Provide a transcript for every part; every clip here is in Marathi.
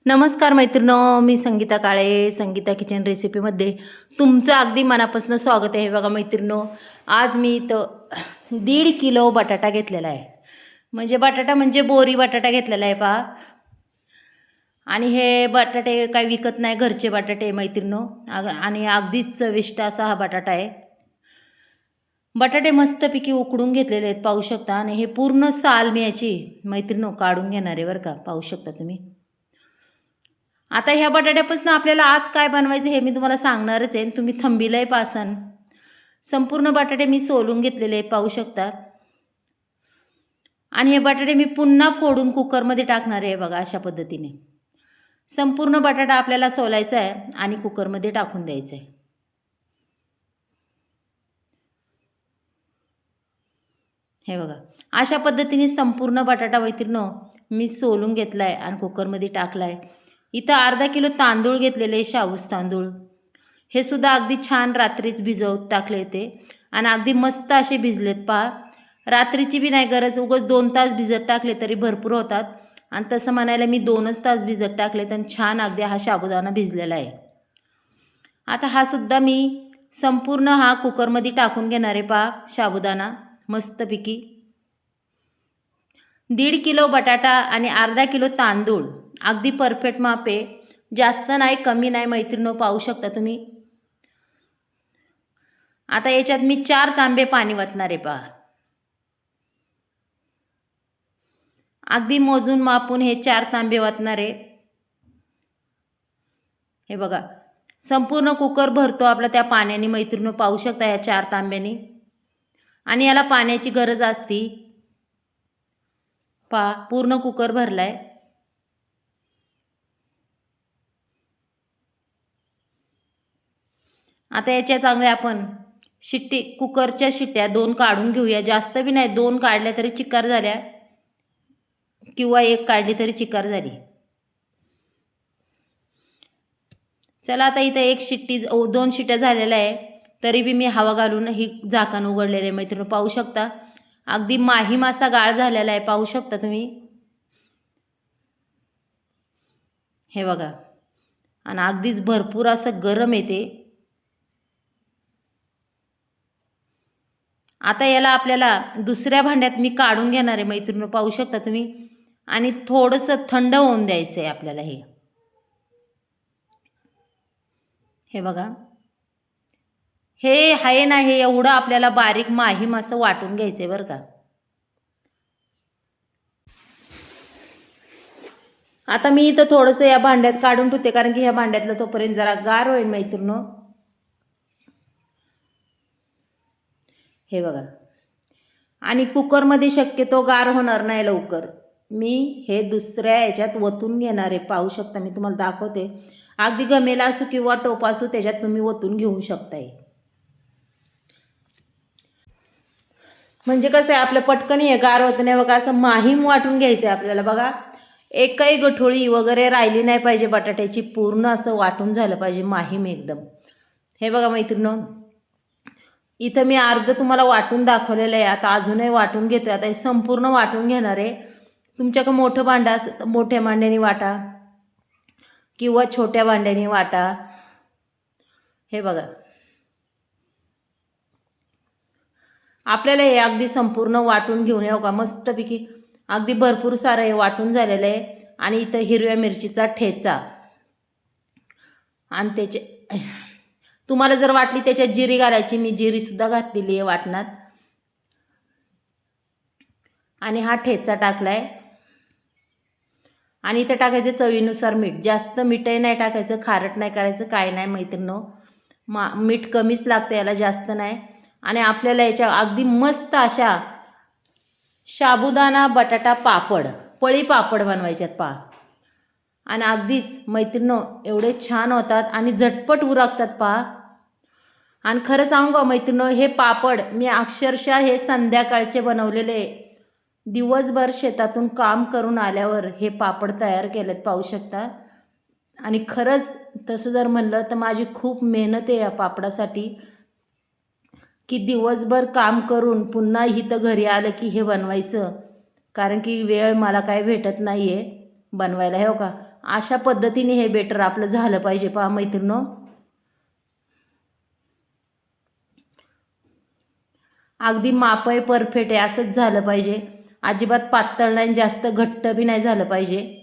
नमस्कार मैत्रिणो, मी संगीता काळे. संगीता किचन रेसिपीमध्ये तुमचं अगदी मनापासून स्वागत आहे. बघा मैत्रिणो, आज मी इथं 1.5 किलो बटाटा घेतलेला आहे. बटाटा म्हणजे बोरी बटाटा घेतलेला आहे पहा. आणि हे बटाटे काही विकत नाही, घरचे बटाटे मैत्रिणो. आणि अगदीच चविष्ट असा हा बटाटा आहे. बटाटे मस्तपैकी उकडून घेतलेले आहेत, पाहू शकता. आणि हे पूर्ण साल मी याची मैत्रिणो काढून घेणार आहे बरं का, पाहू शकता तुम्ही. आता ह्या बटाट्यापासून आपल्याला आज काय बनवायचं हे मी तुम्हाला सांगणारच आहे. तुम्ही थंबीलाही पासन. संपूर्ण बटाटे मी सोलून घेतलेले पाहू शकता. आणि हे बटाटे मी पुन्हा फोडून कुकरमध्ये टाकणार आहे बघा, अशा पद्धतीने. संपूर्ण बटाटा आपल्याला सोलायचा आहे आणि कुकरमध्ये टाकून द्यायचा आहे. हे बघा, अशा पद्धतीने संपूर्ण बटाटा मैत्रिणो मी सोलून घेतला आहे आणि कुकरमध्ये टाकला आहे. इथं अर्धा किलो तांदूळ घेतलेले, शाबूस तांदूळ. हे सुद्धा अगदी छान रात्रीच भिजवत टाकले होते आणि अगदी मस्त असे भिजलेत पहा. रात्रीची बी नाही गरज, उगाच 2 तास भिजत टाकले तरी भरपूर होतात. आणि तसं म्हणायला मी 2च तास भिजत टाकलेत आणि छान अगदी हा साबुदाणा भिजलेला आहे. आता हा सुद्धा मी संपूर्ण हा कुकरमध्ये टाकून घेणार आहे पहा, साबुदाणा मस्तपैकी. 1.5 किलो बटाटा आणि अर्धा किलो तांदूळ, अगदी परफेक्ट माप आहे. जास्त नाही कमी नाही मैत्रिणो, पाहू शकता तुम्ही. आता याच्यात मी 4 तांबे पाणी वतणार आहे पहा. अगदी मोजून मापून हे 4 तांबे वतणार आहे. हे बघा, संपूर्ण कुकर भरतो आपला त्या पाण्याने मैत्रिणो, पाहू शकता या 4 तांब्यानी. आणि याला पाण्याची गरज असती पहा. पूर्ण कुकर भरलाय. आता याच्या चांगल्या आपण शिट्टी, कुकरच्या शिट्ट्या 2 काढून घेऊया. जास्त बी नाही, 2 काढल्या तरी चिकार झाल्या किंवा 1 काढली तरी चिकार झाली. चला, आता इथं 1 शिट्टी 2 शिट्ट्या झालेल्या आहे, तरी बी मी हवा घालून ही झाकण उघडलेलं आहे मैत्रिणी, पाहू शकता. अगदी माही मासा गाळ झालेला आहे, पाहू शकता तुम्ही. हे बघा, आणि अगदीच भरपूर असं गरम येते. आता याला आपल्याला दुसऱ्या भांड्यात मी काढून घेणार आहे मैत्रिणी, पाहू शकता तुम्ही. आणि थोडंसं थंड होऊन द्यायचं आहे आपल्याला हे. हे बघा, हे आहे ना, हे एवढं आपल्याला बारीक माहीम असं वाटून घ्यायचं आहे बरं का. आता मी इथं थोडंसं या भांड्यात काढून ठेवते, कारण की ह्या भांड्यातलं तोपर्यंत जरा गार होईल मैत्रिणो. हे बघा, आणि कुकरमध्ये शक्यतो गार होणार नाही लवकर. मी हे दुसऱ्या याच्यात वतून घेणार आहे, पाहू शकता. मी तुम्हाला दाखवते. अगदी गमेला असू किंवा टोप असू, त्याच्यात तुम्ही वतून घेऊ शकताय. म्हणजे कसं आहे, आपलं पटकन हे गार होतं नाही बघा. असं माहीम वाटून घ्यायचं आहे आपल्याला बघा. एकही गठोळी वगैरे राहिली नाही पाहिजे बटाट्याची, पूर्ण असं वाटून झालं पाहिजे माहीम एकदम. हे बघा मैत्रिणो, इथं मी अर्ध तुम्हाला वाटून दाखवलेलं आहे. आता अजूनही वाटून घेतोय. आता हे संपूर्ण वाटून घेणार आहे. तुमच्याकडे मोठं भांडं असेल तर मोठ्या भांड्याने वाटा किंवा छोट्या भांड्याने वाटा. हे बघा, आपल्याला हे अगदी संपूर्ण वाटून घेऊन येऊ का मस्तपैकी. अगदी भरपूर सारं हे वाटून झालेलं आहे. आणि इथं हिरव्या मिरचीचा ठेचा, आणि त्याचे तुम्हाला जर वाटली त्याच्यात जिरी घालायची, मी जिरीसुद्धा घातलेली आहे वाटणात. आणि हा ठेचा टाकलाय. आणि इथं टाकायचं चवीनुसार मीठ. जास्त मीठही नाही टाकायचं, खारट नाही करायचं, काय नाही मैत्रिणो. मीठ कमीच लागतं याला, जास्त नाही. आणि आपल्याला याच्या अगदी मस्त अशा साबुदाणा बटाटा पापड, पळी पापड बनवायच्यात पहा. आणि अगदीच मैत्रिणो एवढे छान होतात आणि झटपट उरकतात पहा. आणि खरं सांगू का मैत्रिणो, हे पापड मी अक्षरशः हे संध्याकाळचे बनवलेले, दिवसभर शेतातून काम करून आल्यावर हे पापड तयार केलेत, पाहू शकता. आणि खरंच तसं जर म्हणलं तर माझी खूप मेहनत आहे या पापडासाठी, की दिवसभर काम करून पुन्हा इथं घरी आलं की हे बनवायचं. कारण की वेळ मला काय भेटत नाही आहे बनवायला. हो का, अशा पद्धतीने हे बेटर आपलं झालं पाहिजे पहा मैत्रिणो. अगदी माप आहे, परफेक्ट आहे, असंच झालं पाहिजे. अजिबात पातळ नाही, जास्त घट्ट बी नाही झालं पाहिजे.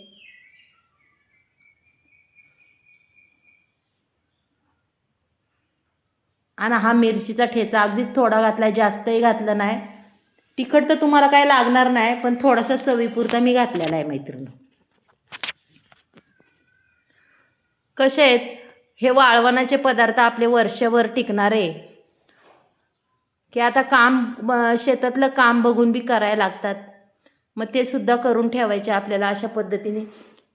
आणि हा मिरचीचा ठेचा अगदीच थोडा घातला आहे, जास्तही घातलं नाही. तिखट तर तुम्हाला काय लागणार नाही, पण थोडासा चवीपुरता मी घातलेला आहे मैत्रिणी. कसे आहेत हे वाळवणाचे पदार्थ आपले वर्षभर टिकणारे, की आता शेतातलं काम बघून बी करायला लागतात. मग ते सुद्धा करून ठेवायचे आपल्याला. अशा पद्धतीने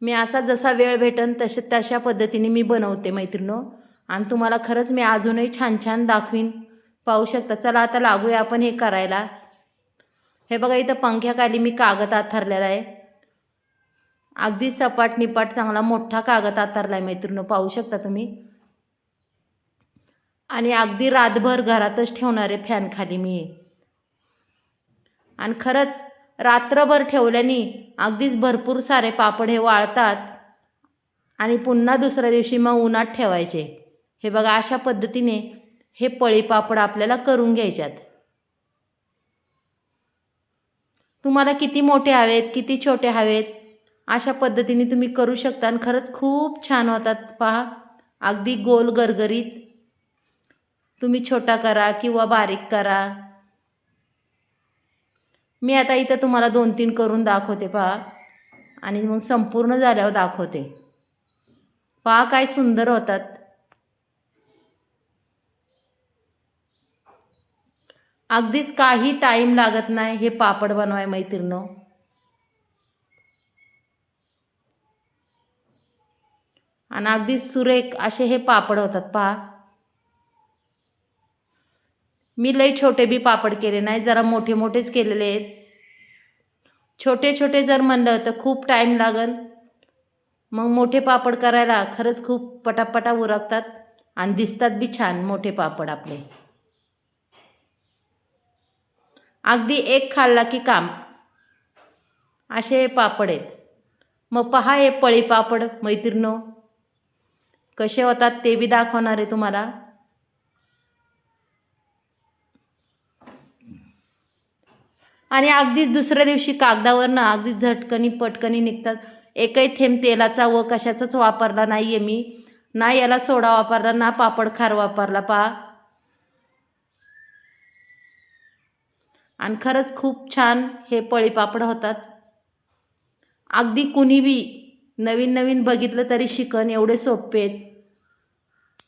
मी असा जसा वेळ भेटन तशा पद्धतीने मी बनवते मैत्रिणो. आणि तुम्हाला खरंच मी अजूनही छान छान दाखवीन, पाहू शकता. चला आता लागूया आपण हे करायला. हे बघा इथं पंख्याखाली मी कागद आथरलेला आहे. अगदी सपाट निपाट चांगला मोठा कागद आथरला आहे मैत्रिणो, पाहू शकता तुम्ही. आणि अगदी रातभर घरातच ठेवणारे फॅन खाली मी. आणि खरंच रात्रभर ठेवल्याने अगदीच भरपूर सारे पापड हे वाळतात. आणि पुन्हा दुसऱ्या दिवशी मग उन्हात ठेवायचे. हे बघा अशा पद्धतीने हे पळी पापड आपल्याला करून घ्यायच्यात. तुम्हाला किती मोठे हवेत, किती छोटे हवेत, अशा पद्धतीने तुम्ही करू शकता. आणि खरंच खूप छान होतात पहा. अगदी गोल गरगरीत. तुम्ही छोटा करा किंवा बारीक करा. मी आता इथं तुम्हाला 2-3 करून दाखवते पहा. आणि मग संपूर्ण झाल्यावर दाखवते. पहा काय सुंदर होतात. अगदीच काही टाईम लागत नाही हे पापड बनवाय मैत्रिणो. आणि अगदी सुरेख असे हे पापड होतात पहा. मी लई छोटे बी पापड केले नाही, जरा मोठे मोठेच केलेले आहेत. छोटे छोटे जर म्हणलं तर खूप टाईम लागन. मग मोठे पापड करायला खरंच खूप पटापटा उरकतात आणि दिसतात बी छान मोठे पापड आपले. अगदी एक खाल्ला की काम, असे पापड आहेत. मग पहा हे पळी पापड मैत्रिणो कसे होतात ते बी दाखवणार आहे तुम्हाला. आणि अगदीच दुसऱ्या दिवशी कागदावरनं अगदी झटकनी पटकनी निघतात. एकही थेंब तेलाचा व कशाचाच वापरला नाही आहे मी. ना याला सोडा वापरला, ना पापड खार वापरला पहा. आणि खरंच खूप छान हे पळी पापड होतात. अगदी कुणी बी नवीन नवीन बघितलं तरी शिकन, एवढे सोपे आहेत.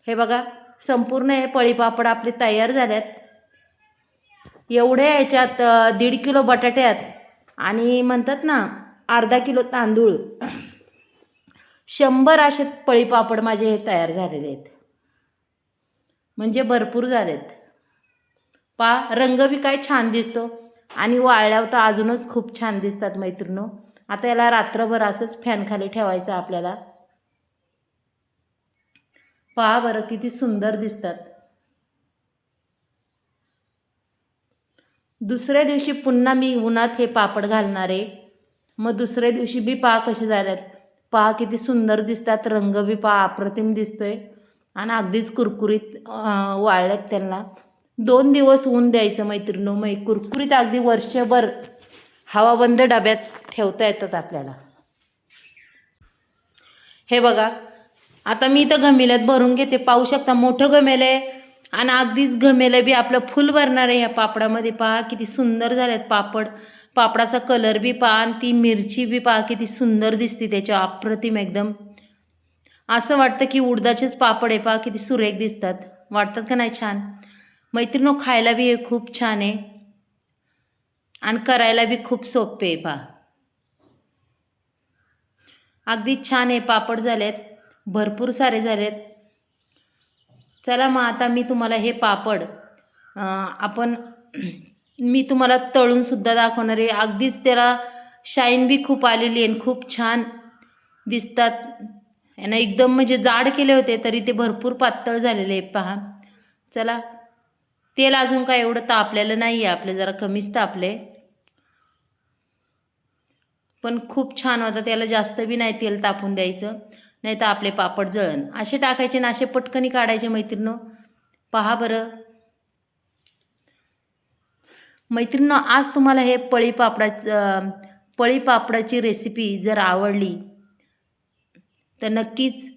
हे बघा संपूर्ण हे पळी पापड आपले तयार झाल्यात. एवढ्या याच्यात 1.5 किलो बटाट्यात आणि म्हणतात ना अर्धा किलो तांदूळ, 100 असे पळी पापड माझे हे तयार झालेले आहेत. म्हणजे भरपूर झालेत पहा. रंग बी काय छान दिसतो आणि वाळल्यावर तर अजूनच खूप छान दिसतात मैत्रिणो. आता याला रात्रभर असंच फॅन खाली ठेवायचं आपल्याला. पहा बरं किती सुंदर दिसतात. दुसऱ्या दिवशी पुन्हा मी उन्हात हे पापड घालणार आहे. मग दुसऱ्या दिवशी बी पहा कसे झाल्यात. पहा किती सुंदर दिसतात. रंग बी पहा अप्रतिम दिसतोय आणि अगदीच कुरकुरीत वाळल्यात. त्यांना 2 दिवस ऊन द्यायचं मैत्रिणो. मग कुरकुरीत अगदी वर्षभर हवाबंद डब्यात ठेवता येतात आपल्याला. हे बघा आता मी इथं घमेल्यात भरून घेते, पाहू शकता. मोठं घमेलं आहे आणि अगदीच घमेलं बी आपलं फुल भरणार आहे ह्या पापडामध्ये. पहा किती सुंदर झालेत पापड. पापडाचा कलर बी पहा आणि ती मिरची बी पहा किती सुंदर दिसते त्याच्या, अप्रतिम एकदम. असं वाटतं की उडदाचेच पापड आहे. पहा किती सुरेख दिसतात, वाटतात का नाही छान मैत्रिणो. खायला बी हे खूप छान आहे आणि करायला बी खूप सोपे आहे पहा. अगदी छान हे पापड झालेत, भरपूर सारे झालेत. चला मग आता मी तुम्हाला हे पापड मी तुम्हाला तळूनसुद्धा दाखवणार आहे. अगदीच त्याला शाईन बी खूप आलेली आहे, खूप छान दिसतात. यांना एकदम म्हणजे जाड केले होते तरी ते भरपूर पातळ झालेले आहे पहा. चला तेल अजून काय एवढं तापलेलं नाही आहे, आपलं जरा कमीच तापले. पण खूप छान होतं. त्याला जास्त बी नाही तेल तापून द्यायचं, नाही तर आपले पापड जळण. असे टाकायचे ना, असे पटकनी काढायचे मैत्रिणींनो. पहा बरं मैत्रिणींनो, आज तुम्हाला हे पळी पापडाची रेसिपी जर आवडली तर नक्कीच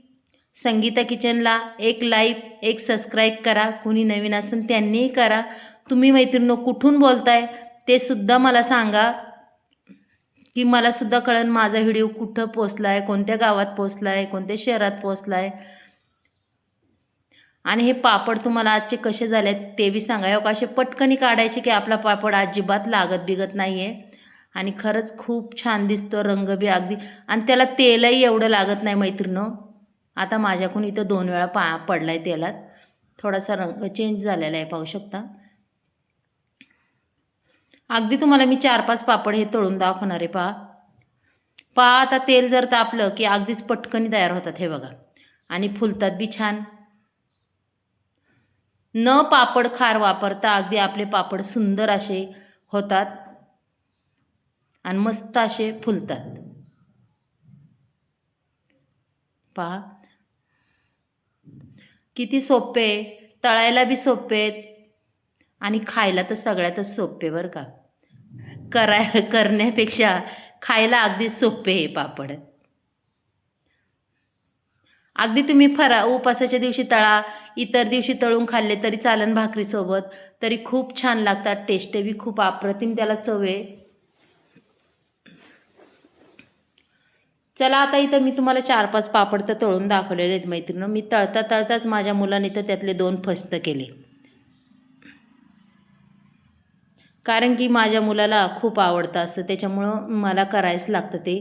संगीता किचनला एक लाईक, एक सबस्क्राईब करा. कुणी नवीन असेल त्यांनीही करा. तुम्ही मैत्रिणींनो कुठून बोलताय ते सुद्धा मला सांगा, की मलासुद्धा कळेल माझा व्हिडिओ कुठं पोचला आहे, कोणत्या गावात पोचला आहे, कोणत्या शहरात पोचला आहे. आणि हे पापड तुम्हाला आजचे कसे झाले आहेत ते बी सांगा. हो, असे पटकनी काढायचे की आपला पापड अजिबात लागत बिगत नाही आहे. आणि खरंच खूप छान दिसतो, रंग बी अगदी, आणि त्याला तेलही एवढं लागत नाही मैत्रिणींनो. आता माझ्याकडून इथं 2 वेळा पडला आहे तेलात. थोडासा रंग चेंज झालेला आहे, पाहू शकता. अगदी तुम्हाला मी 4-5 पापड हे तळून दाखवणार आहे. पहा आता तेल जर तापलं की अगदीच पटकनी तयार होतात हे बघा. आणि फुलतात बी छान. न पापड खार वापरता अगदी आपले पापड सुंदर असे होतात आणि मस्त असे फुलतात. पहा किती सोपे, तळायला बी सोपे आहेत आणि खायला तर सगळ्यातच सोपे बरं का. करण्यापेक्षा खायला अगदी सोपे हे पापड. अगदी तुम्ही उपासाच्या दिवशी तळा, इतर दिवशी तळून खाल्ले तरी चालन भाकरीसोबत, तरी खूप छान लागतात. टेस्ट बी खूप अप्रतिम त्याला चव आहे. चला आता इथं मी तुम्हाला 4-5 पापड तर तळून दाखवलेले आहेत मैत्रिणी. मी तळताच माझ्या मुलाने तर त्यातले 2 फस्त केले, कारण की माझ्या मुलाला खूप आवडतं असं, त्याच्यामुळं मला करायचं लागतं ते.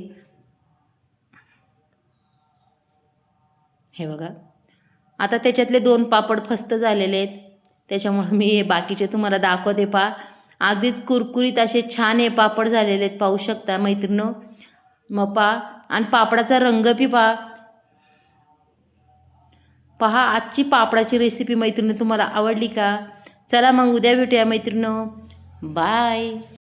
हे बघा आता त्याच्यातले 2 पापड फस्त झालेले आहेत, त्याच्यामुळं मी हे बाकीचे तुम्हाला दाखवते. पहा अगदीच कुरकुरीत असे छान हे पापड झालेले आहेत, पाहू शकता मैत्रिणींनो. मग पहा, आणि पापडाचा रंग बी पहा. आजची पापडाची रेसिपी मैत्रिणी तुम्हाला आवडली का? चला मग उद्या भेटूया मैत्रिणींनो. बाय.